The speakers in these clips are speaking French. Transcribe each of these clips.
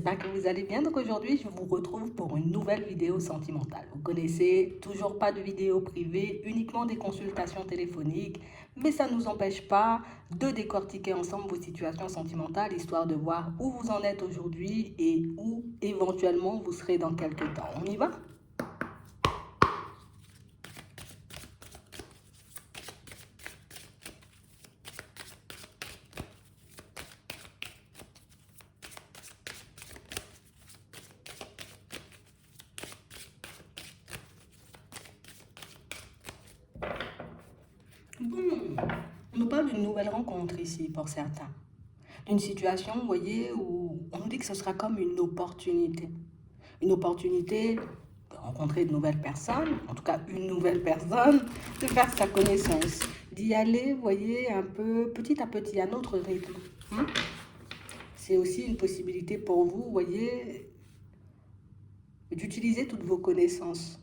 j'espère que vous allez bien. Donc aujourd'hui, je vous retrouve pour une nouvelle vidéo sentimentale. Vous connaissez, toujours pas de vidéo privée, uniquement des consultations téléphoniques, mais ça ne nous empêche pas de décortiquer ensemble vos situations sentimentales, histoire de voir où vous en êtes aujourd'hui et où éventuellement vous serez dans quelques temps. On y va? Bon, on nous parle d'une nouvelle rencontre ici pour certains. D'une situation, vous voyez, où on nous dit que ce sera comme une opportunité. Une opportunité de rencontrer de nouvelles personnes, en tout cas une nouvelle personne, de faire sa connaissance, d'y aller, vous voyez, un peu petit à petit, à notre rythme. Hein. C'est aussi une possibilité pour vous, vous voyez, d'utiliser toutes vos connaissances,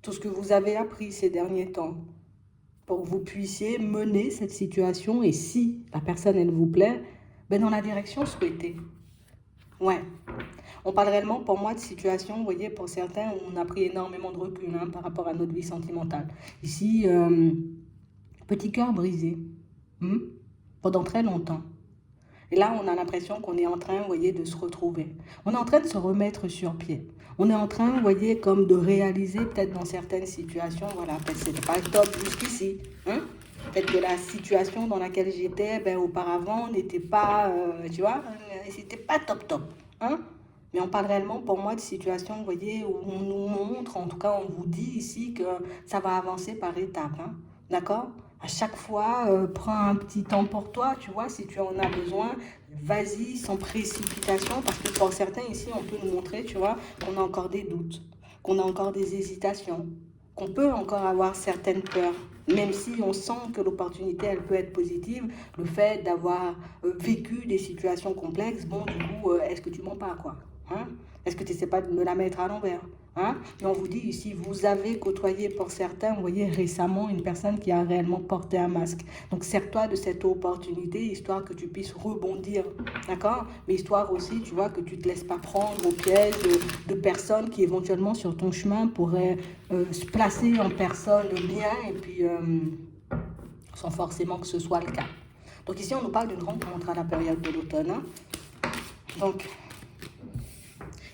tout ce que vous avez appris ces derniers temps, pour que vous puissiez mener cette situation et si la personne, elle vous plaît, ben dans la direction souhaitée. Ouais. On parle réellement pour moi de situation, vous voyez, pour certains, on a pris énormément de recul par rapport à notre vie sentimentale. Ici, petit cœur brisé, hmm, pendant très longtemps. Et là, on a l'impression qu'on est en train, vous voyez, de se retrouver. On est en train de se remettre sur pied. On est en train, vous voyez, comme de réaliser peut-être dans certaines situations, voilà, peut-être c'était pas top jusqu'ici. Hein? Peut-être que la situation dans laquelle j'étais, ben, auparavant, n'était pas, tu vois, c'était pas top top. Hein? Mais on parle réellement pour moi de situations, vous voyez, où on nous montre, en tout cas on vous dit ici que ça va avancer par étapes. Hein? D'accord? À chaque fois, prends un petit temps pour toi, tu vois, si tu en as besoin, vas-y sans précipitation, parce que pour certains ici, on peut nous montrer, tu vois, qu'on a encore des doutes, qu'on a encore des hésitations, qu'on peut encore avoir certaines peurs, même si on sent que l'opportunité, elle peut être positive, le fait d'avoir vécu des situations complexes, bon, du coup, est-ce que tu mens pas, quoi, hein? Est-ce que tu ne sais pas de me la mettre à l'envers? Hein? Et on vous dit ici, vous avez côtoyé pour certains, vous voyez, récemment une personne qui a réellement porté un masque. Donc, sers-toi de cette opportunité, histoire que tu puisses rebondir, d'accord? Mais histoire aussi, tu vois, que tu ne te laisses pas prendre au piège de personnes qui éventuellement sur ton chemin pourraient se placer en personne bien et puis sans forcément que ce soit le cas. Donc ici, on nous parle d'une rencontre à la période de l'automne. Hein? Donc,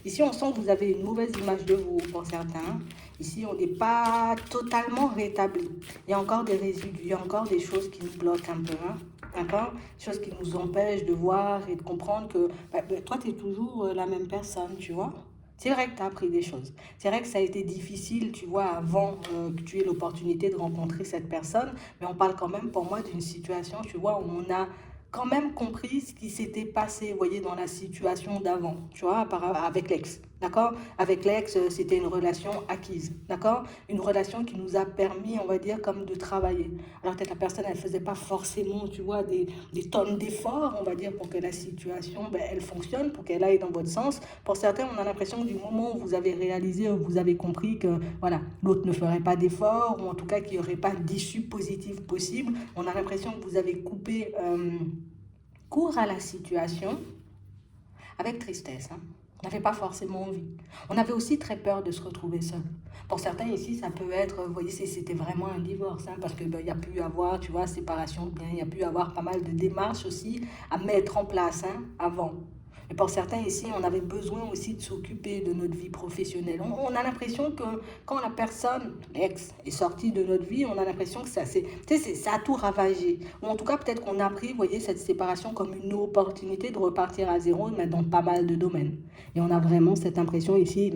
ici, on sent que vous avez une mauvaise image de vous pour certains. Ici, on n'est pas totalement rétabli. Il y a encore des résidus, il y a encore des choses qui nous bloquent un peu. Hein. D'accord? Des choses qui nous empêchent de voir et de comprendre que toi, tu es toujours la même personne, tu vois. C'est vrai que tu as appris des choses. C'est vrai que ça a été difficile, tu vois, avant que tu aies l'opportunité de rencontrer cette personne. Mais on parle quand même, pour moi, d'une situation, tu vois, où on a quand même compris ce qui s'était passé, vous voyez, dans la situation d'avant, tu vois, avec l'ex, d'accord? Avec l'ex, c'était une relation acquise, d'accord? Une relation qui nous a permis, on va dire, comme de travailler. Alors peut-être la personne, elle faisait pas forcément, tu vois, des tonnes d'efforts, on va dire, pour que la situation, ben, elle fonctionne, pour qu'elle aille dans votre sens. Pour certains, on a l'impression que du moment où vous avez réalisé, où vous avez compris que, voilà, l'autre ne ferait pas d'efforts, ou en tout cas qu'il n'y aurait pas d'issue positive possible, on a l'impression que vous avez coupé court à la situation avec tristesse. Hein. On n'avait pas forcément envie. On avait aussi très peur de se retrouver seul. Pour certains ici, ça peut être, vous voyez, c'était vraiment un divorce, hein, parce qu'il y a pu avoir, tu vois, séparation de biens, il y a pu avoir pas mal de démarches aussi à mettre en place avant. Et pour certains ici, on avait besoin aussi de s'occuper de notre vie professionnelle. On a l'impression que quand la personne, l'ex, est sortie de notre vie, on a l'impression que ça a tout ravagé. Ou en tout cas, peut-être qu'on a pris, vous voyez, cette séparation comme une opportunité de repartir à zéro, mais dans pas mal de domaines. Et on a vraiment cette impression ici,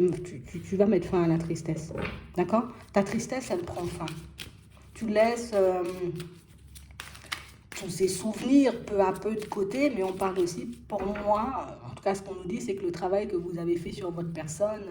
tu vas mettre fin à la tristesse. D'accord? Ta tristesse, elle prend fin. Tu laisses tous ces souvenirs peu à peu de côté, mais on parle aussi, pour moi, en tout cas ce qu'on nous dit, c'est que le travail que vous avez fait sur votre personne,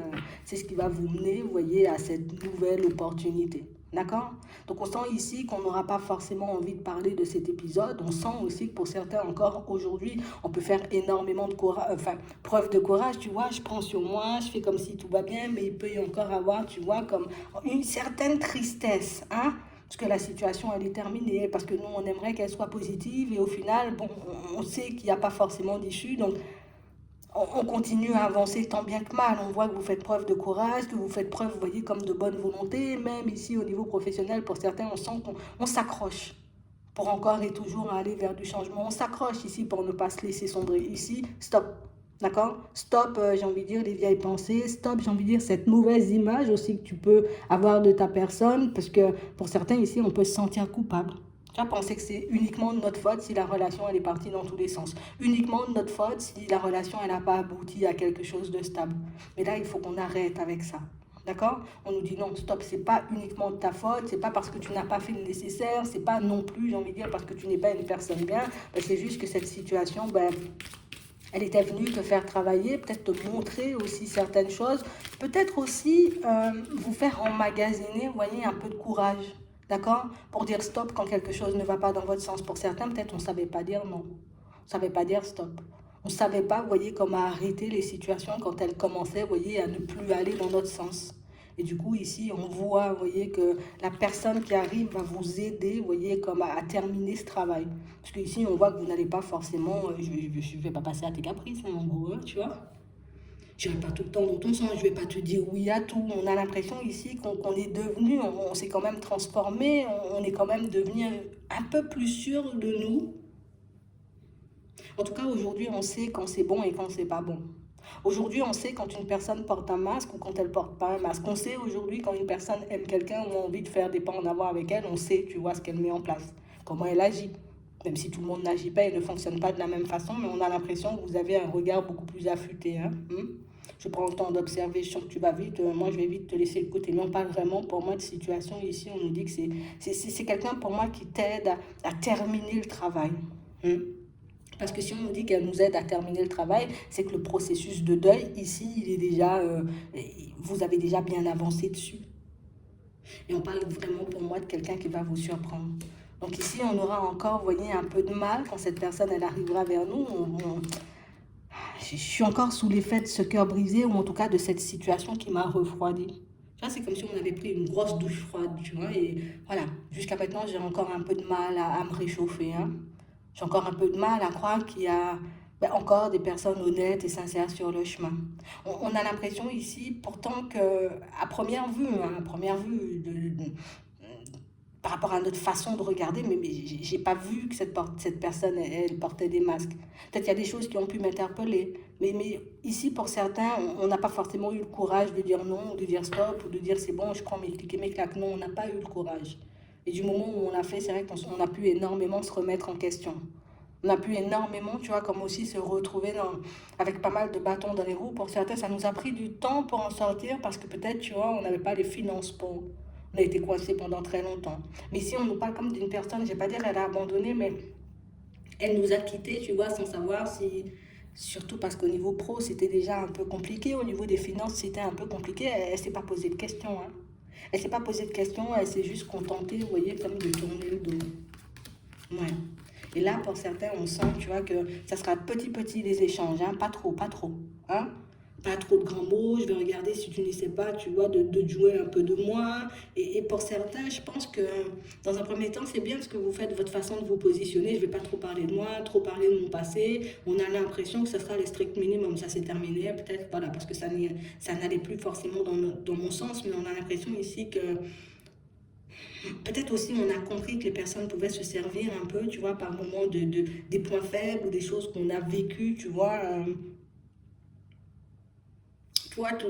c'est ce qui va vous mener, vous voyez, à cette nouvelle opportunité. D'accord? Donc on sent ici qu'on n'aura pas forcément envie de parler de cet épisode. On sent aussi que pour certains encore aujourd'hui, on peut faire énormément de courage, enfin preuve de courage, tu vois, je prends sur moi, je fais comme si tout va bien, mais il peut y encore avoir, tu vois, comme une certaine tristesse, hein? Parce que la situation, elle est terminée, parce que nous, on aimerait qu'elle soit positive, et au final, bon, on sait qu'il n'y a pas forcément d'issue, donc on continue à avancer tant bien que mal. On voit que vous faites preuve de courage, que vous faites preuve, vous voyez, comme de bonne volonté. Même ici, au niveau professionnel, pour certains, on sent qu'on s'accroche pour encore et toujours aller vers du changement. On s'accroche ici pour ne pas se laisser sombrer. Ici, stop. D'accord? Stop, j'ai envie de dire, les vieilles pensées. Stop, j'ai envie de dire, cette mauvaise image aussi que tu peux avoir de ta personne. Parce que pour certains ici, on peut se sentir coupable. Tu vas penser que c'est uniquement de notre faute si la relation elle est partie dans tous les sens. Uniquement de notre faute si la relation elle n'a pas abouti à quelque chose de stable. Mais là, il faut qu'on arrête avec ça. D'accord? On nous dit non, stop, c'est pas uniquement de ta faute, c'est pas parce que tu n'as pas fait le nécessaire, c'est pas non plus, j'ai envie de dire, parce que tu n'es pas une personne bien, c'est juste que cette situation, elle était venue te faire travailler, peut-être te montrer aussi certaines choses, peut-être aussi vous faire emmagasiner, vous voyez, un peu de courage, d'accord? Pour dire stop quand quelque chose ne va pas dans votre sens. Pour certains, peut-être on ne savait pas dire non, on ne savait pas dire stop. On ne savait pas, vous voyez, comment arrêter les situations quand elles commençaient, vous voyez, à ne plus aller dans notre sens. Et du coup, ici, on voit, vous voyez, que la personne qui arrive va vous aider, vous voyez, comme à terminer ce travail. Parce qu'ici, on voit que vous n'allez pas forcément, je ne vais pas passer à tes caprices, hein, en gros, hein, tu vois. Je ne vais pas tout le temps dans ton sens, je ne vais pas te dire oui à tout. On a l'impression ici qu'on est devenu, on s'est quand même transformé, on est quand même devenu un peu plus sûr de nous. En tout cas, aujourd'hui, on sait quand c'est bon et quand c'est pas bon. Aujourd'hui, on sait quand une personne porte un masque ou quand elle porte pas un masque. On sait aujourd'hui quand une personne aime quelqu'un ou a envie de faire des pas en avant avec elle, on sait, tu vois, ce qu'elle met en place, comment elle agit. Même si tout le monde n'agit pas et ne fonctionne pas de la même façon, mais on a l'impression que vous avez un regard beaucoup plus affûté. Hein. Je prends le temps d'observer, je sens que tu vas vite, moi je vais vite te laisser le côté. Mais on parle vraiment pour moi de situation ici, on nous dit que c'est quelqu'un pour moi qui t'aide à terminer le travail. Parce que si on nous dit qu'elle nous aide à terminer le travail, c'est que le processus de deuil, ici, il est déjà, vous avez déjà bien avancé dessus. Et on parle vraiment pour moi de quelqu'un qui va vous surprendre. Donc ici, on aura encore, vous voyez, un peu de mal quand cette personne, elle arrivera vers nous. Je suis encore sous l'effet de ce cœur brisé, ou en tout cas de cette situation qui m'a refroidi. C'est comme si on avait pris une grosse douche froide, tu vois. Et voilà, jusqu'à maintenant, j'ai encore un peu de mal à me réchauffer. Hein. J'ai encore un peu de mal à croire qu'il y a encore des personnes honnêtes et sincères sur le chemin. On a l'impression ici, pourtant, qu'à première vue, par rapport à notre façon de regarder, mais j'ai pas vu que cette personne, elle portait des masques. Peut-être qu'il y a des choses qui ont pu m'interpeller, mais ici, pour certains, on n'a pas forcément eu le courage de dire non, de dire stop, ou de dire c'est bon, je prends mes clics et mes claques. Non, on n'a pas eu le courage. Et du moment où on l'a fait, c'est vrai qu'on a pu énormément se remettre en question. On a pu énormément, tu vois, comme aussi se retrouver avec pas mal de bâtons dans les roues. Pour certains, ça nous a pris du temps pour en sortir parce que peut-être, tu vois, on n'avait pas les finances pour. On a été coincé pendant très longtemps. Mais ici, on nous parle comme d'une personne, je ne vais pas dire qu'elle a abandonné, mais elle nous a quittés, tu vois, sans savoir si... Surtout parce qu'au niveau pro, c'était déjà un peu compliqué. Au niveau des finances, c'était un peu compliqué. Elle ne s'est pas posé de questions. Hein. Elle ne s'est pas posé de questions, elle s'est juste contentée, vous voyez, comme de tourner le dos. Ouais. Et là, pour certains, on sent, tu vois, que ça sera petit les échanges, hein, pas trop, hein. Pas trop de grands mots, je vais regarder si tu ne sais pas, tu vois, de jouer un peu de moi. Et pour certains, je pense que dans un premier temps, c'est bien ce que vous faites, votre façon de vous positionner. Je ne vais pas trop parler de moi, trop parler de mon passé. On a l'impression que ce sera le strict minimum, ça s'est terminé, peut-être, voilà, parce que ça n'allait plus forcément dans mon sens, mais on a l'impression ici que peut-être aussi on a compris que les personnes pouvaient se servir un peu, tu vois, par moments des points faibles ou des choses qu'on a vécues, tu vois.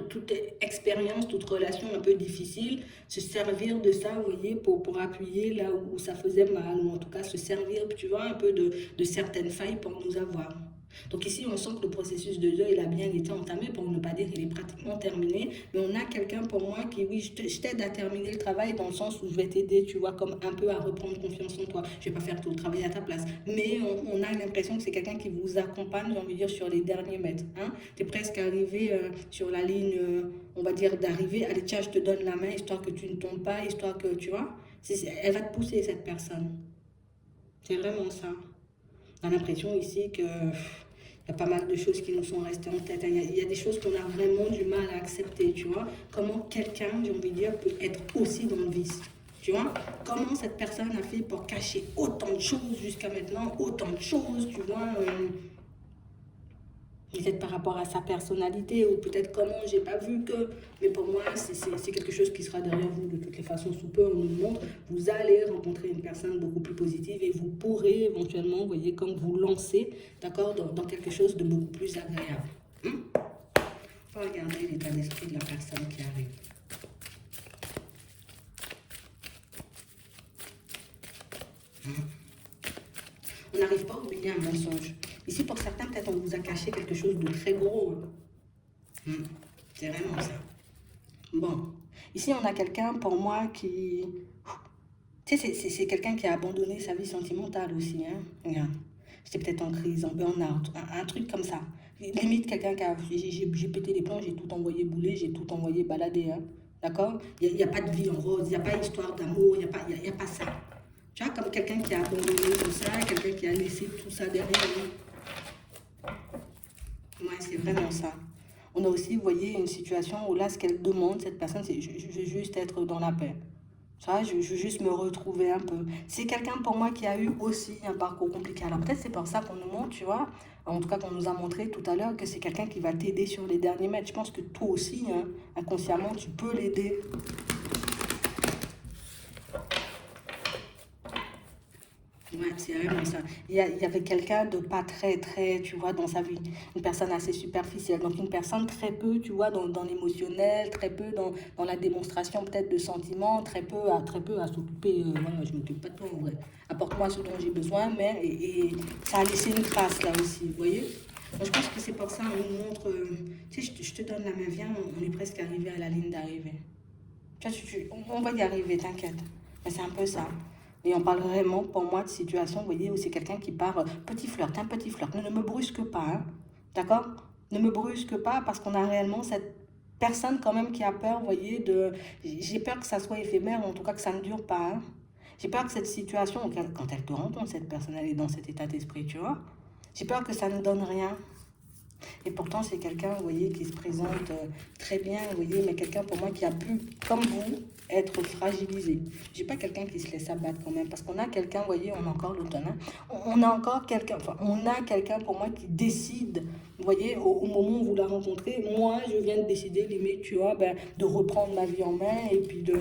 Toute expérience, toute relation un peu difficile, se servir de ça, vous voyez, pour appuyer là où ça faisait mal, ou en tout cas se servir, tu vois, un peu de certaines failles pour nous avoir. Donc ici, on sent que le processus de deuil, il a bien été entamé, pour ne pas dire qu'il est pratiquement terminé. Mais on a quelqu'un pour moi qui, oui, je t'aide à terminer le travail dans le sens où je vais t'aider, tu vois, comme un peu à reprendre confiance en toi. Je ne vais pas faire tout le travail à ta place. Mais on a l'impression que c'est quelqu'un qui vous accompagne, j'ai envie de dire, sur les derniers mètres. Hein. Tu es presque arrivé sur la ligne, on va dire, d'arrivée. Allez, tiens, je te donne la main, histoire que tu ne tombes pas, histoire que, tu vois, elle va te pousser, cette personne. C'est vraiment ça. On a l'impression ici que... Il y a pas mal de choses qui nous sont restées en tête. Il y a des choses qu'on a vraiment du mal à accepter, tu vois. Comment quelqu'un, j'ai envie de dire, peut être aussi dans le vice, tu vois. Comment cette personne a fait pour cacher autant de choses jusqu'à maintenant, autant de choses, tu vois. peut-être par rapport à sa personnalité, ou peut-être comment j'ai pas vu que, mais pour moi c'est quelque chose qui sera derrière vous de toutes les façons. Sous peu on nous le montre, vous allez rencontrer une personne beaucoup plus positive et vous pourrez éventuellement, vous voyez, comme vous lancer, d'accord, dans quelque chose de beaucoup plus agréable. On va regarder l'état d'esprit de la personne qui arrive. On n'arrive pas à oublier un mensonge. Ici, pour certains, peut-être on vous a caché quelque chose de très gros. C'est vraiment ça. Bon, ici, on a quelqu'un, pour moi, qui... Tu sais, c'est quelqu'un qui a abandonné sa vie sentimentale aussi. Hein. Regarde, j'étais peut-être en crise, en burn-out, un truc comme ça. Limite, quelqu'un qui a... J'ai pété les plombs, j'ai tout envoyé bouler, j'ai tout envoyé balader. Hein. D'accord? Il n'y a pas de vie en rose, il n'y a pas d'histoire d'amour, il n'y a pas ça. Tu vois, comme quelqu'un qui a abandonné tout ça, quelqu'un qui a laissé tout ça derrière. Ouais, c'est vraiment ça. On a aussi, vous voyez, une situation où là, ce qu'elle demande, cette personne, c'est je veux juste être dans la paix. Tu vois, je veux juste me retrouver un peu. C'est quelqu'un pour moi qui a eu aussi un parcours compliqué. Alors peut-être c'est pour ça qu'on nous montre, tu vois, en tout cas qu'on nous a montré tout à l'heure, que c'est quelqu'un qui va t'aider sur les derniers mètres. Je pense que toi aussi, hein, inconsciemment, tu peux l'aider. Ouais, c'est vraiment ça. Il y avait quelqu'un de pas très, tu vois, dans sa vie. Une personne assez superficielle. Donc, une personne très peu, tu vois, dans l'émotionnel, très peu dans la démonstration peut-être de sentiments, très peu à s'occuper. Voilà, je m'occupe pas de toi, en vrai. Apporte-moi ce dont j'ai besoin, mais et ça a laissé une trace là aussi, vous voyez? Moi, je pense que c'est pour ça on nous montre. Tu sais, je te donne la main, viens, on est presque arrivé à la ligne d'arrivée. Tu vois, on va y arriver, t'inquiète. Mais c'est un peu ça. Et on parle vraiment, pour moi, de situation, vous voyez, où c'est quelqu'un qui part, petit flirt, un petit flirt. Ne me brusque pas, hein, d'accord? Ne me brusque pas parce qu'on a réellement cette personne quand même qui a peur, vous voyez, de... J'ai peur que ça soit éphémère, en tout cas que ça ne dure pas, hein. J'ai peur que cette situation, quand elle te rencontre, cette personne, elle est dans cet état d'esprit, tu vois? J'ai peur que ça ne donne rien. Et pourtant, c'est quelqu'un, vous voyez, qui se présente très bien, vous voyez, mais quelqu'un pour moi qui a pu, comme vous, être fragilisé. J'ai pas quelqu'un qui se laisse abattre quand même, parce qu'on a quelqu'un, vous voyez, on a encore l'automne, hein, on a encore quelqu'un, enfin, on a quelqu'un pour moi qui décide, vous voyez, au moment où vous la rencontrez, moi, je viens de décider, limite, tu vois, ben, de reprendre ma vie en main et puis de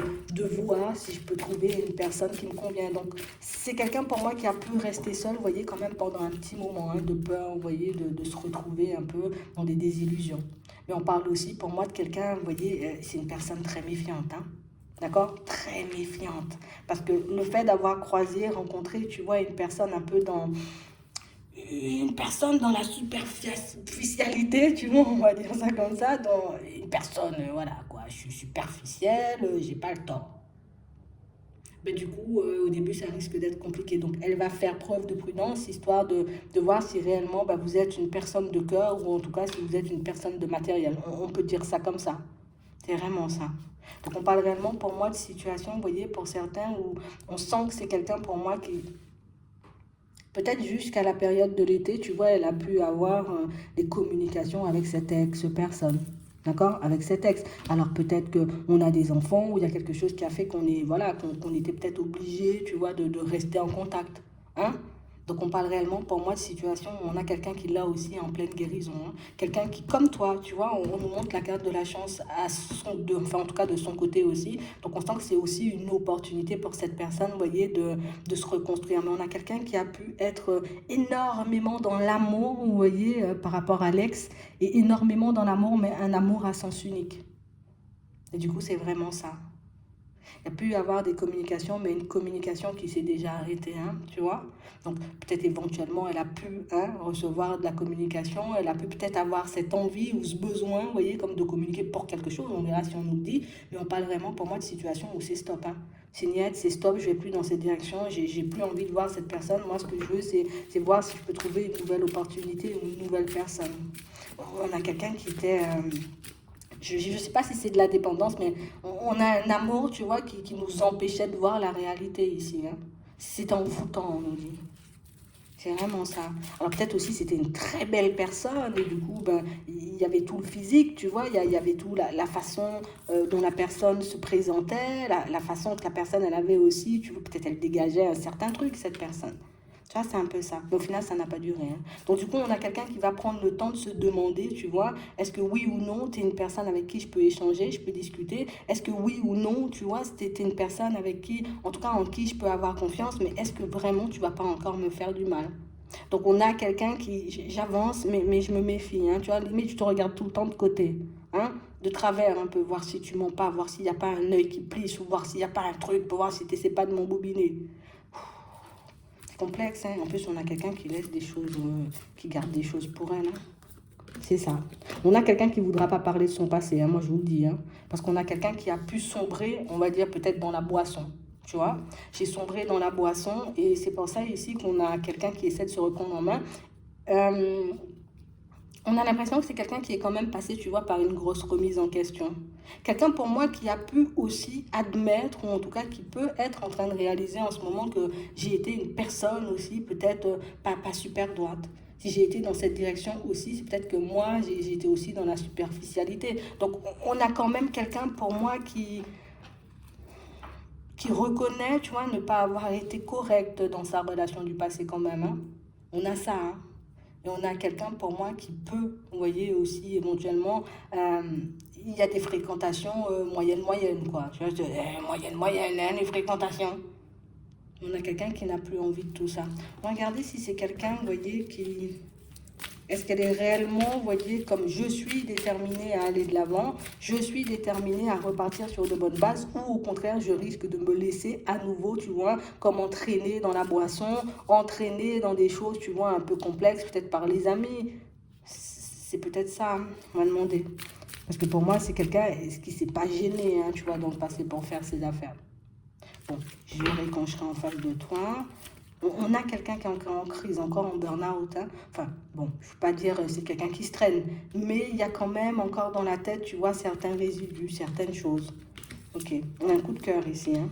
voir si je peux trouver une personne qui me convient. Donc, c'est quelqu'un pour moi qui a pu rester seul, vous voyez, quand même pendant un petit moment, hein, de peur, vous voyez, de se retrouver un peu dans des désillusions. Mais on parle aussi pour moi de quelqu'un, vous voyez, c'est une personne très méfiante, hein. D'accord? Très méfiante. Parce que le fait d'avoir croisé, rencontré, tu vois, une personne un peu dans... Une personne dans la superficialité, tu vois, on va dire ça comme ça, dans une personne, voilà, quoi, je suis superficielle, j'ai pas le temps. Mais du coup, au début, ça risque d'être compliqué. Donc, elle va faire preuve de prudence, histoire de voir si réellement bah, vous êtes une personne de cœur ou en tout cas si vous êtes une personne de matériel. On peut dire ça comme ça. C'est vraiment ça. Donc, on parle réellement pour moi de situation, vous voyez, pour certains où on sent que c'est quelqu'un pour moi qui, peut-être jusqu'à la période de l'été, tu vois, elle a pu avoir des communications avec cette ex-personne. D'accord? Avec cet ex. Alors peut-être qu'on a des enfants ou il y a quelque chose qui a fait qu'on est, voilà, qu'on était peut-être obligé, tu vois, de rester en contact. Hein? Donc on parle réellement pour moi de situation où on a quelqu'un qui l'a aussi en pleine guérison. Hein. Quelqu'un qui, comme toi, tu vois, on nous montre la carte de la chance à enfin en tout cas de son côté aussi. Donc on sent que c'est aussi une opportunité pour cette personne, vous voyez, de se reconstruire. Mais on a quelqu'un qui a pu être énormément dans l'amour, vous voyez, par rapport à l'ex, et énormément dans l'amour, mais un amour à sens unique. Et du coup, c'est vraiment ça. Il y a pu y avoir des communications, mais une communication qui s'est déjà arrêtée, hein, tu vois. Donc peut-être éventuellement, elle a pu recevoir de la communication, elle a pu peut-être avoir cette envie ou ce besoin, vous voyez, comme de communiquer pour quelque chose, on verra si on nous le dit, mais on parle vraiment pour moi de situation où c'est stop, hein. C'est niet, c'est stop, je vais plus dans cette direction, j'ai plus envie de voir cette personne. Moi, ce que je veux, c'est voir si je peux trouver une nouvelle opportunité ou une nouvelle personne. On a quelqu'un qui était... je ne sais pas si c'est de la dépendance, mais on a un amour, tu vois, qui nous empêchait de voir la réalité ici. Hein. C'est envoûtant, on nous dit. C'est vraiment ça. Alors peut-être aussi c'était une très belle personne et du coup ben, il y avait tout le physique, tu vois, il y avait tout la façon dont la personne se présentait, la façon que la personne elle avait aussi, tu vois, peut-être elle dégageait un certain truc cette personne. Tu vois, c'est un peu ça. Mais au final, ça n'a pas duré, hein. Donc, du coup, on a quelqu'un qui va prendre le temps de se demander, tu vois, est-ce que oui ou non, tu es une personne avec qui je peux échanger, je peux discuter. Est-ce que oui ou non, tu vois, tu es une personne avec qui, en tout cas, en qui je peux avoir confiance, mais est-ce que vraiment tu vas pas encore me faire du mal? Donc, on a quelqu'un qui, j'avance, mais je me méfie, hein, tu vois, limite, je te regarde tout le temps de côté, hein, de travers un peu, voir si tu mens pas, voir s'il n'y a pas un œil qui plisse, ou voir s'il n'y a pas un truc, pour voir si tu n'essaies pas de m'embobiner. C'est complexe, hein. En plus, on a quelqu'un qui laisse des choses, qui garde des choses pour elle, hein. C'est ça. On a quelqu'un qui ne voudra pas parler de son passé, hein, moi je vous le dis, hein, parce qu'on a quelqu'un qui a pu sombrer, on va dire peut-être dans la boisson, tu vois. J'ai sombré dans la boisson et c'est pour ça ici qu'on a quelqu'un qui essaie de se reprendre en main. Euh, on a l'impression que c'est quelqu'un qui est quand même passé, tu vois, par une grosse remise en question. Quelqu'un pour moi qui a pu aussi admettre, ou en tout cas qui peut être en train de réaliser en ce moment que j'ai été une personne aussi, peut-être pas super droite. Si j'ai été dans cette direction aussi, c'est peut-être que moi, j'ai été aussi dans la superficialité. Donc on a quand même quelqu'un pour moi qui reconnaît, tu vois, ne pas avoir été correct dans sa relation du passé quand même, hein. On a ça, hein. Et on a quelqu'un pour moi qui peut, vous voyez, aussi éventuellement, euh, il y a des fréquentations moyennes, quoi. Tu vois, moyenne, hein, les fréquentations. On a quelqu'un qui n'a plus envie de tout ça. Regardez si c'est quelqu'un, vous voyez, qui... Est-ce qu'elle est réellement, vous voyez, comme je suis déterminée à aller de l'avant, je suis déterminée à repartir sur de bonnes bases, ou au contraire, je risque de me laisser à nouveau, tu vois, comme entraîner dans la boisson, entraîner dans des choses, tu vois, un peu complexes, peut-être par les amis. C'est peut-être ça, hein, on va demander. Parce que pour moi, c'est quelqu'un qui ne s'est pas gêné, hein, tu vois, dans le passé pour faire ses affaires. Bon, je verrai quand je serai en face de toi. On a quelqu'un qui est encore en crise, encore en burn-out, hein. Enfin, bon, je ne veux pas dire c'est quelqu'un qui se traîne, mais il y a quand même encore dans la tête, tu vois, certains résidus, certaines choses. Ok, on a un coup de cœur ici, hein.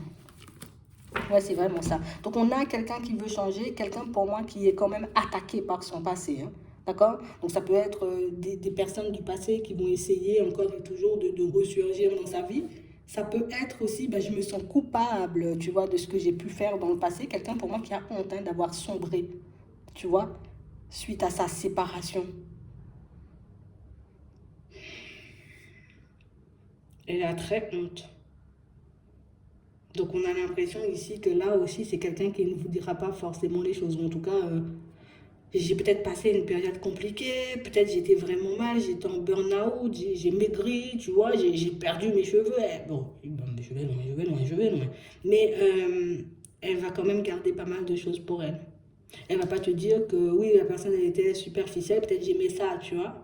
Ouais, c'est vraiment ça. Donc, on a quelqu'un qui veut changer, quelqu'un pour moi qui est quand même attaqué par son passé, hein. D'accord? Donc, ça peut être des personnes du passé qui vont essayer encore et toujours de ressurgir dans sa vie. Ça peut être aussi, ben, je me sens coupable, tu vois, de ce que j'ai pu faire dans le passé. Quelqu'un pour moi qui a honte, hein, d'avoir sombré, tu vois, suite à sa séparation. Elle a très honte. Donc on a l'impression ici que là aussi c'est quelqu'un qui ne vous dira pas forcément les choses. En tout cas, j'ai peut-être passé une période compliquée, peut-être j'étais vraiment mal, j'étais en burn-out, j'ai maigri, tu vois, j'ai perdu mes cheveux. Bon, mes cheveux, non, mes cheveux, non, mes cheveux, non. Mais elle va quand même garder pas mal de choses pour elle. Elle va pas te dire que oui, la personne elle était superficielle, peut-être j'aimais ça, tu vois.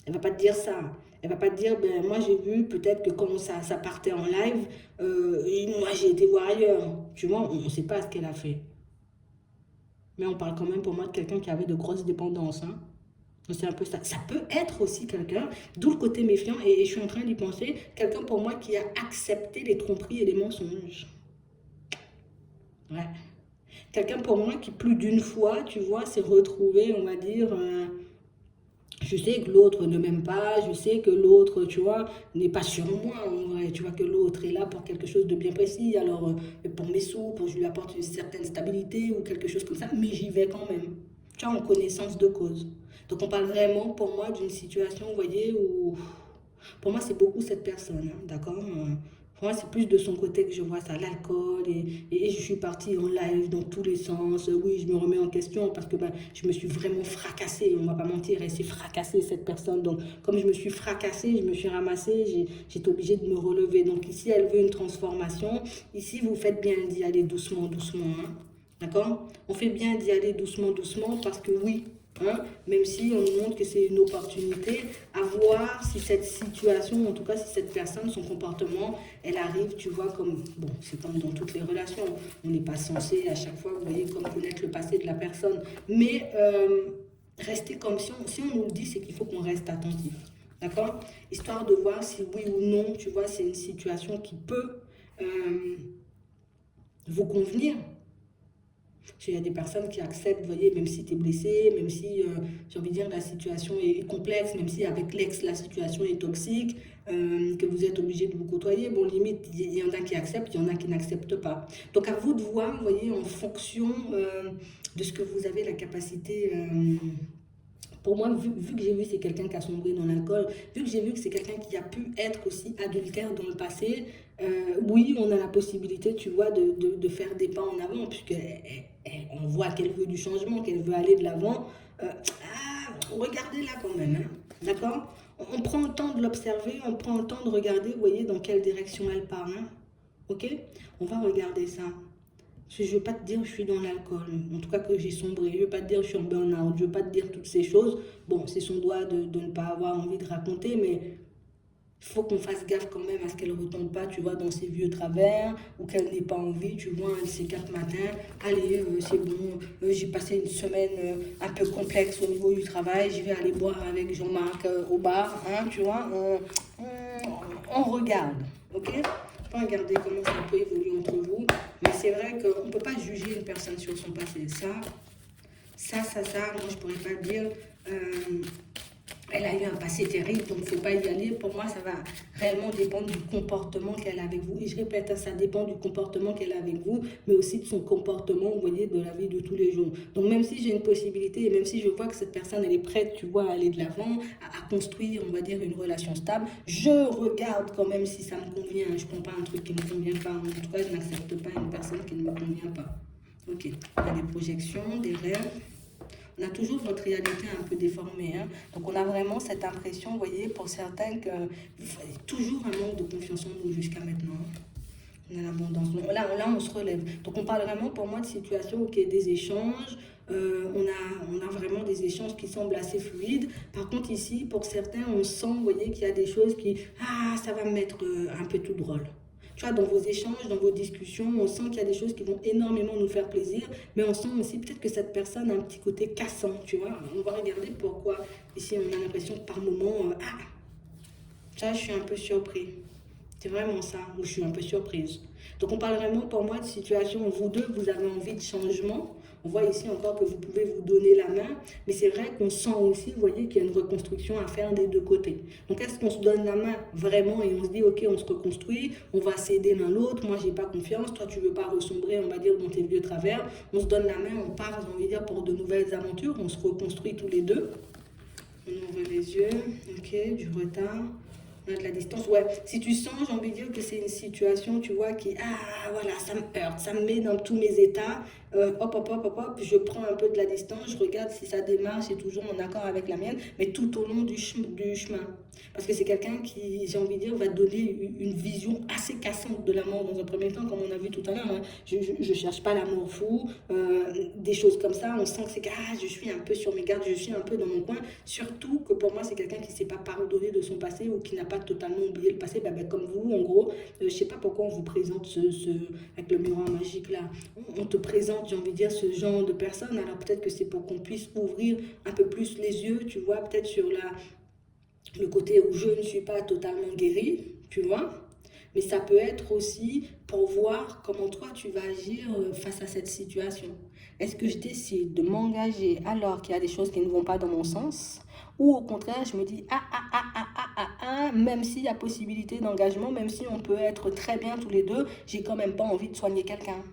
Elle va pas te dire ça. Elle va pas te dire, ben moi j'ai vu peut-être que quand ça partait en live, et moi j'ai été voir ailleurs. Tu vois, on ne sait pas ce qu'elle a fait. Mais on parle quand même pour moi de quelqu'un qui avait de grosses dépendances, hein. C'est un peu ça. Ça peut être aussi quelqu'un, d'où le côté méfiant, et je suis en train d'y penser, quelqu'un pour moi qui a accepté les tromperies et les mensonges. Ouais. Quelqu'un pour moi qui plus d'une fois, tu vois, s'est retrouvé, on va dire, je sais que l'autre ne m'aime pas, je sais que l'autre, tu vois, n'est pas sur moi en vrai, tu vois, que l'autre est là pour quelque chose de bien précis, alors pour mes sous, pour que je lui apporte une certaine stabilité ou quelque chose comme ça, mais j'y vais quand même, tu vois, en connaissance de cause. Donc on parle vraiment pour moi d'une situation, vous voyez, où pour moi, c'est beaucoup cette personne, hein, d'accord? Pour moi, c'est plus de son côté que je vois ça, l'alcool, et je suis partie en live dans tous les sens. Oui, je me remets en question parce que ben, je me suis vraiment fracassée, on ne va pas mentir, elle s'est fracassée, cette personne. Donc, comme je me suis fracassée, je me suis ramassée, j'étais obligée de me relever. Donc, ici, elle veut une transformation. Ici, vous faites bien d'y aller doucement, doucement, hein, d'accord? On fait bien d'y aller doucement, doucement parce que oui, hein, même si on nous montre que c'est une opportunité, à voir si cette situation, en tout cas si cette personne, son comportement, elle arrive, tu vois, comme, bon, c'est comme dans toutes les relations, on n'est pas censé à chaque fois, vous voyez, comme connaître le passé de la personne, mais rester comme si on nous le dit, c'est qu'il faut qu'on reste attentif, d'accord? Histoire de voir si oui ou non, tu vois, c'est une situation qui peut vous convenir. Il y a des personnes qui acceptent, vous voyez, même si tu es blessé, même si, j'ai envie de dire, la situation est complexe, même si avec l'ex, la situation est toxique, que vous êtes obligé de vous côtoyer. Bon, limite, il y en a qui acceptent, il y en a qui n'acceptent pas. Donc, à vous de voir, vous voyez, en fonction de ce que vous avez la capacité. Pour moi, vu que j'ai vu que c'est quelqu'un qui a sombré dans l'alcool, vu que j'ai vu que c'est quelqu'un qui a pu être aussi adultère dans le passé, oui, on a la possibilité, tu vois, de faire des pas en avant, puisqu'on voit qu'elle veut du changement, qu'elle veut aller de l'avant. Regardez-la quand même, hein, d'accord? On prend le temps de l'observer, on prend le temps de regarder, vous voyez, dans quelle direction elle part, hein, ok? On va regarder ça. Je ne veux pas te dire que je suis dans l'alcool, en tout cas que j'ai sombré. Je ne veux pas te dire que je suis en burn-out, je ne veux pas te dire toutes ces choses. Bon, c'est son droit de ne pas avoir envie de raconter, mais il faut qu'on fasse gaffe quand même à ce qu'elle ne retombe pas, tu vois, dans ses vieux travers, ou qu'elle n'ait pas envie, tu vois, un de ces 4 matins. Allez, c'est bon, j'ai passé une semaine un peu complexe au niveau du travail, je vais aller boire avec Jean-Marc au bar, hein, tu vois. On regarde, ok? On va regarder comment ça peut évoluer entre vous. Mais c'est vrai qu'on ne peut pas juger une personne sur son passé. Moi, je ne pourrais pas dire, elle a eu un passé terrible, donc il ne faut pas y aller. Pour moi, ça va réellement dépendre du comportement qu'elle a avec vous. Et je répète, ça dépend du comportement qu'elle a avec vous, mais aussi de son comportement, vous voyez, de la vie de tous les jours. Donc, même si j'ai une possibilité, et même si je vois que cette personne, elle est prête, tu vois, à aller de l'avant, à construire, on va dire, une relation stable, je regarde quand même si ça me convient. Je ne prends pas un truc qui ne me convient pas. En tout cas, je n'accepte pas une personne qui ne me convient pas. Ok, il y a des projections, des rêves. On a toujours votre réalité un peu déformée, hein. Donc on a vraiment cette impression, vous voyez, pour certains, que toujours un manque de confiance en nous jusqu'à maintenant. On a l'abondance. Là, on se relève. Donc on parle vraiment pour moi de situations où il y a des échanges. On a vraiment des échanges qui semblent assez fluides. Par contre ici, pour certains, on sent, vous voyez, qu'il y a des choses qui... Ah, ça va me mettre un peu tout drôle. Tu vois, dans vos échanges, dans vos discussions, on sent qu'il y a des choses qui vont énormément nous faire plaisir, mais on sent aussi peut-être que cette personne a un petit côté cassant, tu vois. On va regarder pourquoi. Ici, on a l'impression que par moment, ça, je suis un peu surpris. C'est vraiment ça, où je suis un peu surprise. Donc on parle vraiment pour moi de situation où vous deux, vous avez envie de changement. On voit ici encore que vous pouvez vous donner la main, mais c'est vrai qu'on sent aussi, vous voyez, qu'il y a une reconstruction à faire des deux côtés. Donc est-ce qu'on se donne la main vraiment et on se dit, ok, on se reconstruit, on va s'aider l'un l'autre, moi j'ai pas confiance, toi tu veux pas ressombrer, on va dire, dans tes vieux travers, on se donne la main, on part, j'ai envie de dire, pour de nouvelles aventures, on se reconstruit tous les deux. On ouvre les yeux, ok, du retard. On a de la distance, ouais. Si tu sens, j'ai envie de dire que c'est une situation, tu vois, qui, voilà, ça me heurte, ça me met dans tous mes états. Hop, je prends un peu de la distance, je regarde si sa démarche est toujours en accord avec la mienne, mais tout au long du chemin. Parce que c'est quelqu'un qui, j'ai envie de dire, va donner une vision assez cassante de la mort dans un premier temps, comme on a vu tout à l'heure, hein. Je ne cherche pas l'amour fou, des choses comme ça. On sent que c'est que je suis un peu sur mes gardes, je suis un peu dans mon coin. Surtout que pour moi, c'est quelqu'un qui ne s'est pas pardonné de son passé ou qui n'a pas totalement oublié le passé. Comme vous, en gros, je ne sais pas pourquoi on vous présente avec le miroir magique là. On te présente, j'ai envie de dire, ce genre de personne. Alors peut-être que c'est pour qu'on puisse ouvrir un peu plus les yeux, tu vois, peut-être sur le côté où je ne suis pas totalement guérie, tu vois. Mais ça peut être aussi pour voir comment toi tu vas agir face à cette situation. Est-ce que je décide de m'engager alors qu'il y a des choses qui ne vont pas dans mon sens? Ou au contraire, je me dis, même s'il y a possibilité d'engagement, même si on peut être très bien tous les deux, j'ai quand même pas envie de soigner quelqu'un.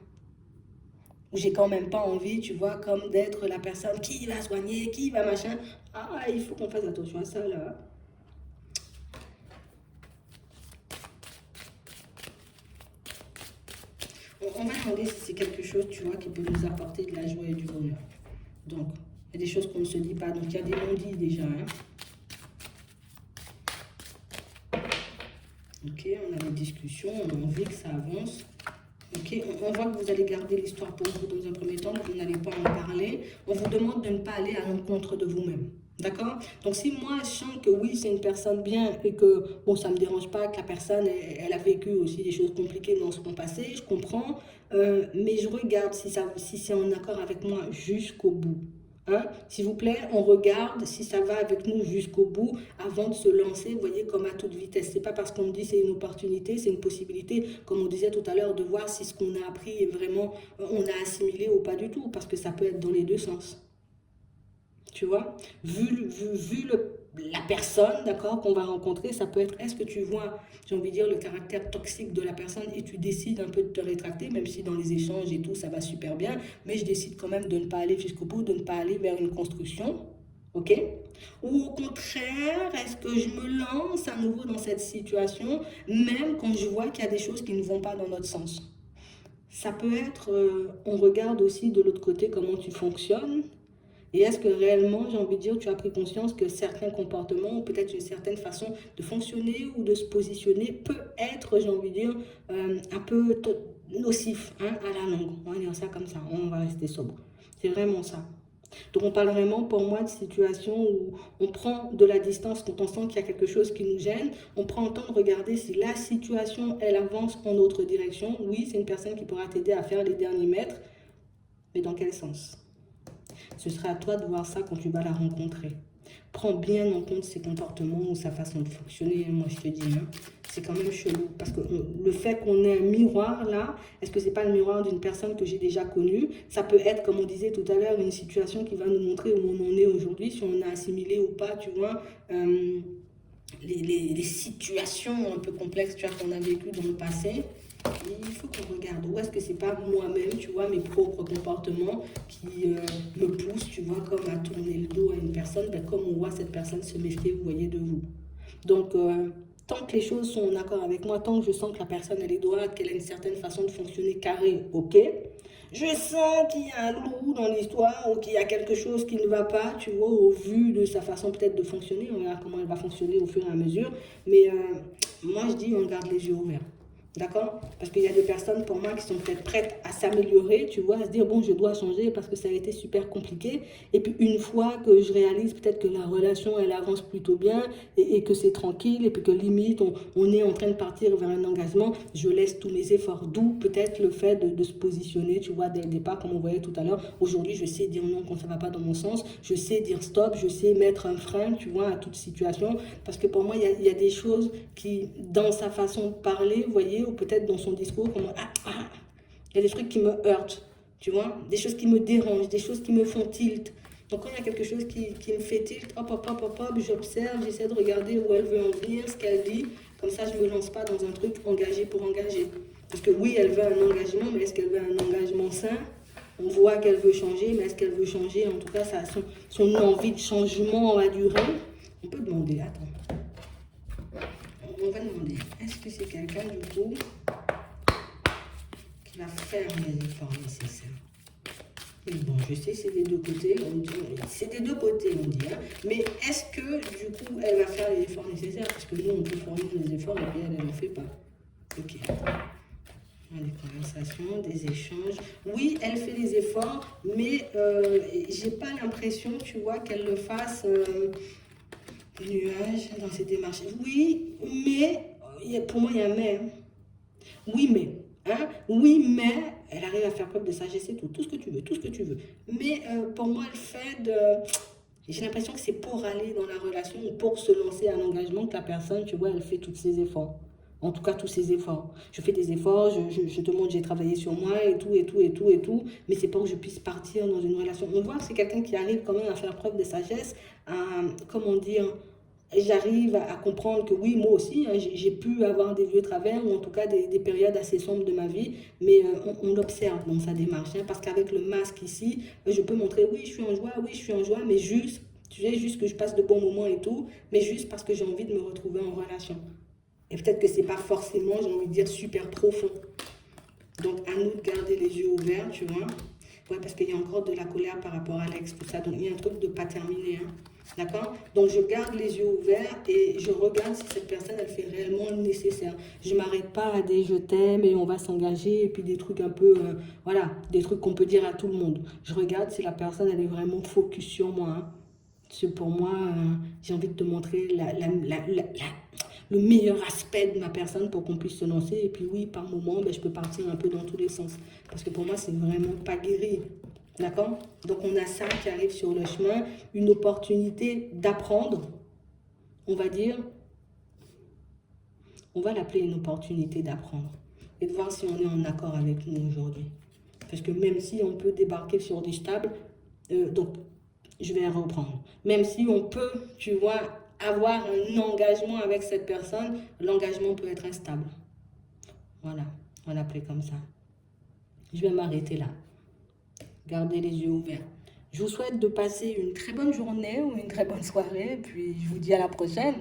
Ou j'ai quand même pas envie, tu vois, comme d'être la personne qui va soigner, qui va machin. Il faut qu'on fasse attention à ça, là. On va demander si c'est quelque chose, tu vois, qui peut nous apporter de la joie et du bonheur. Donc, il y a des choses qu'on ne se dit pas. Donc, il y a des non-dits déjà, hein. Ok, on a des discussions, on a envie que ça avance. Ok, on voit que vous allez garder l'histoire pour vous dans un premier temps, que vous n'allez pas en parler. On vous demande de ne pas aller à l'encontre de vous-même. D'accord? Donc si moi je sens que oui, c'est une personne bien et que bon, ça ne me dérange pas que la personne, elle a vécu aussi des choses compliquées dans son passé, je comprends, mais je regarde si c'est en accord avec moi jusqu'au bout. Hein? S'il vous plaît, on regarde si ça va avec nous jusqu'au bout avant de se lancer, vous voyez, comme à toute vitesse. C'est pas parce qu'on me dit c'est une opportunité, c'est une possibilité, comme on disait tout à l'heure, de voir si ce qu'on a appris est vraiment, on a assimilé ou pas du tout, parce que ça peut être dans les deux sens. Tu vois, la personne, d'accord, qu'on va rencontrer, ça peut être, est-ce que tu vois, j'ai envie de dire, le caractère toxique de la personne et tu décides un peu de te rétracter, même si dans les échanges et tout, ça va super bien, mais je décide quand même de ne pas aller jusqu'au bout, de ne pas aller vers une construction, ok? Ou au contraire, est-ce que je me lance à nouveau dans cette situation, même quand je vois qu'il y a des choses qui ne vont pas dans notre sens? Ça peut être, on regarde aussi de l'autre côté comment tu fonctionnes, et est-ce que réellement, j'ai envie de dire, tu as pris conscience que certains comportements ou peut-être une certaine façon de fonctionner ou de se positionner peut être, j'ai envie de dire, un peu nocif, hein, à la longue. On va dire ça comme ça, on va rester sobre. C'est vraiment ça. Donc on parle vraiment pour moi de situations où on prend de la distance quand on sent qu'il y a quelque chose qui nous gêne. On prend le temps de regarder si la situation, elle avance en notre direction. Oui, c'est une personne qui pourra t'aider à faire les derniers mètres, mais dans quel sens? Ce sera à toi de voir ça quand tu vas la rencontrer. Prends bien en compte ses comportements ou sa façon de fonctionner, moi je te dis. Hein. C'est quand même chelou. Parce que le fait qu'on ait un miroir là, est-ce que c'est pas le miroir d'une personne que j'ai déjà connue? Ça peut être, comme on disait tout à l'heure, une situation qui va nous montrer où on en est aujourd'hui, si on a assimilé ou pas, tu vois, les situations un peu complexes tu vois, qu'on a vécues dans le passé. Et il faut qu'on regarde où est-ce que c'est pas moi-même, tu vois, mes propres comportements qui me poussent, tu vois, comme à tourner le dos à une personne, ben, comme on voit cette personne se méfier, vous voyez, de vous. Donc, tant que les choses sont en accord avec moi, tant que je sens que la personne, elle est droite, qu'elle a une certaine façon de fonctionner carré, ok. Je sens qu'il y a un loup dans l'histoire ou qu'il y a quelque chose qui ne va pas, tu vois, au vu de sa façon peut-être de fonctionner. On verra comment elle va fonctionner au fur et à mesure. Mais moi, je dis, on garde les yeux ouverts. D'accord? Parce qu'il y a des personnes pour moi qui sont peut-être prêtes à s'améliorer, tu vois, à se dire, bon, je dois changer parce que ça a été super compliqué. Et puis une fois que je réalise peut-être que la relation, elle avance plutôt bien et que c'est tranquille et puis que limite, on est en train de partir vers un engagement, je laisse tous mes efforts. D'où peut-être le fait de se positionner, tu vois, dès le départ, comme on voyait tout à l'heure. Aujourd'hui, je sais dire non quand ça ne va pas dans mon sens. Je sais dire stop, je sais mettre un frein, tu vois, à toute situation. Parce que pour moi, il y a des choses qui, dans sa façon de parler, vous voyez, ou peut-être dans son discours, comme il y a des trucs qui me heurtent, tu vois, des choses qui me dérangent, des choses qui me font tilt. Donc quand il y a quelque chose qui me fait tilt, hop, j'observe, j'essaie de regarder où elle veut en venir, ce qu'elle dit, comme ça je ne me lance pas dans un truc engagé pour engager. Parce que oui, elle veut un engagement, mais est-ce qu'elle veut un engagement sain? On voit qu'elle veut changer, mais est-ce qu'elle veut changer? En tout cas, ça, son envie de changement va durer. On peut demander, attends. On va demander, est-ce que c'est quelqu'un du coup qui va faire les efforts nécessaires? Et bon, je sais, c'est des deux côtés, c'est des deux côtés, on dit, hein. Mais est-ce que du coup, elle va faire les efforts nécessaires? Parce que nous, on peut fournir les efforts et puis elle ne fait pas. Ok. Des conversations, des échanges. Oui, elle fait les efforts, mais j'ai pas l'impression, tu vois, qu'elle le fasse. Nuage dans ses démarches. Oui, mais, pour moi, il y a un mais. Hein. Oui, mais. Hein? Oui, mais elle arrive à faire preuve de sagesse et tout. Tout ce que tu veux, tout ce que tu veux. Mais pour moi, le fait de. J'ai l'impression que c'est pour aller dans la relation ou pour se lancer à un engagement que la personne, tu vois, elle fait tous ses efforts. En tout cas, tous ses efforts. Je fais des efforts, je te montre, j'ai travaillé sur moi et tout, et tout, et tout, et tout. Mais c'est pas que je puisse partir dans une relation. On voit que c'est quelqu'un qui arrive quand même à faire preuve de sagesse, à, comment dire, j'arrive à comprendre que oui, moi aussi, hein, j'ai pu avoir des vieux travers ou en tout cas des périodes assez sombres de ma vie, mais on l'observe dans sa démarche. Hein, parce qu'avec le masque ici, je peux montrer oui, je suis en joie, oui, je suis en joie, mais juste, tu sais, juste que je passe de bons moments et tout, mais juste parce que j'ai envie de me retrouver en relation. Et peut-être que c'est pas forcément, j'ai envie de dire, super profond. Donc, à nous de garder les yeux ouverts, tu vois. Ouais, parce qu'il y a encore de la colère par rapport à l'ex, tout ça. Donc, il y a un truc de pas terminé. Hein. D'accord? Donc, je garde les yeux ouverts et je regarde si cette personne, elle fait réellement le nécessaire. Je ne m'arrête pas à des je t'aime et on va s'engager et puis des trucs un peu, voilà, des trucs qu'on peut dire à tout le monde. Je regarde si la personne, elle est vraiment focus sur moi. Hein. Parce que pour moi, j'ai envie de te montrer le meilleur aspect de ma personne pour qu'on puisse se lancer. Et puis oui, par moment, ben, je peux partir un peu dans tous les sens. Parce que pour moi, c'est vraiment pas guéri. D'accord? Donc, on a ça qui arrive sur le chemin, une opportunité d'apprendre, on va dire, on va l'appeler une opportunité d'apprendre et de voir si on est en accord avec nous aujourd'hui. Parce que même si on peut débarquer sur du stable, donc je vais reprendre. Même si on peut, tu vois, avoir un engagement avec cette personne, l'engagement peut être instable. Voilà, on va l'appeler comme ça. Je vais m'arrêter là. Gardez les yeux ouverts. Je vous souhaite de passer une très bonne journée ou une très bonne soirée, puis je vous dis à la prochaine.